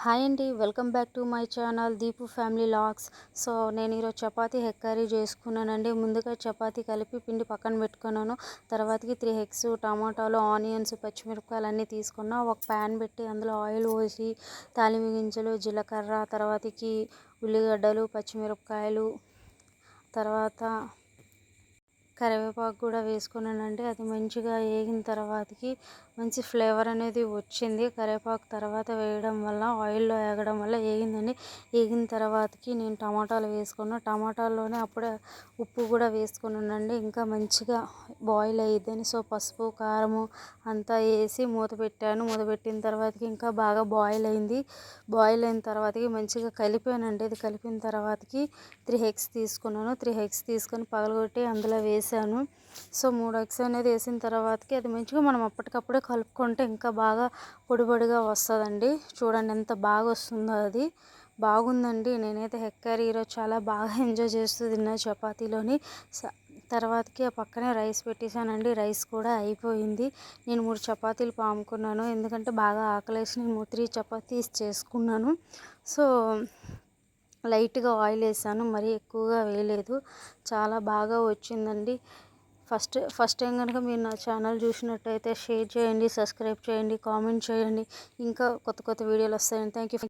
Hi అండి, welcome back to my channel Deepu family vlogs. So నేను ఈరోజు చపాతీ హెగ్ కర్రీ చేసుకున్నానండి. ముందుగా చపాతీ కలిపి పిండి పక్కన పెట్టుకున్నాను. తర్వాతకి 3 ఎగ్స్, టమాటాలు, ఆనియన్స్, పచ్చిమిరపకాయలు అన్నీ తీసుకున్నా. ఒక ప్యాన్ పెట్టి అందులో ఆయిల్ పోసి తాలింపు గింజలు, జీలకర్ర, తర్వాతకి ఉల్లిగడ్డలు, పచ్చిమిరపకాయలు, తర్వాత కరివేపాకు కూడా వేసుకున్నానండి. అది మంచిగా వేగిన తర్వాతకి మంచి ఫ్లేవర్ అనేది వచ్చింది. కరివేపాకు తర్వాత వేయడం వల్ల, ఆయిల్లో వేగడం వల్ల వేగిందండి. వేగిన తర్వాతకి నేను టమాటాలు వేసుకున్నాను. టమాటాల్లోనే అప్పుడే ఉప్పు కూడా వేసుకున్నానండి. ఇంకా మంచిగా బాయిల్ అయ్యిద్దని సో పసుపు, కారము అంతా వేసి మూత పెట్టాను. మూత పెట్టిన తర్వాతకి ఇంకా బాగా బాయిల్ అయింది. బాయిల్ అయిన తర్వాతకి మంచిగా కలిపానండి. అది కలిపిన తర్వాతకి 3 ఎగ్స్ తీసుకున్నాను. 3 ఎగ్స్ తీసుకొని పగలగొట్టి అందులో వేసాను. సో 3 ఎగ్స్ అనేది వేసిన తర్వాతకి అది మంచిగా మనం అప్పటికప్పుడే కలుపుకుంటే ఇంకా బాగా పొడి పొడిగా వస్తుందండి. చూడండి ఎంత బాగా వస్తుందో, అది బాగుందండి. నేనైతే హెగ్ కర్రీ ఈరోజు చాలా బాగా ఎంజాయ్ చేస్తూ తిన్నా చపాతీలోని. తర్వాతకి ఆ పక్కనే రైస్ పెట్టేశానండి. రైస్ కూడా అయిపోయింది. నేను 3 చపాతీలు పాముకున్నాను, ఎందుకంటే బాగా ఆకలేసి నేను 3 చపాతీస్ చేసుకున్నాను. సో లైట్గా ఆయిల్ వేసాను, మరీ ఎక్కువగా వేయలేదు. చాలా బాగా వచ్చిందండి. ఫస్ట్ టైం కనుక మీరు నా ఛానల్ చూసినట్టయితే షేర్ చేయండి, సబ్స్క్రైబ్ చేయండి, కామెంట్ చేయండి. ఇంకా కొత్త కొత్త వీడియోలు వస్తాయండి. Thank you.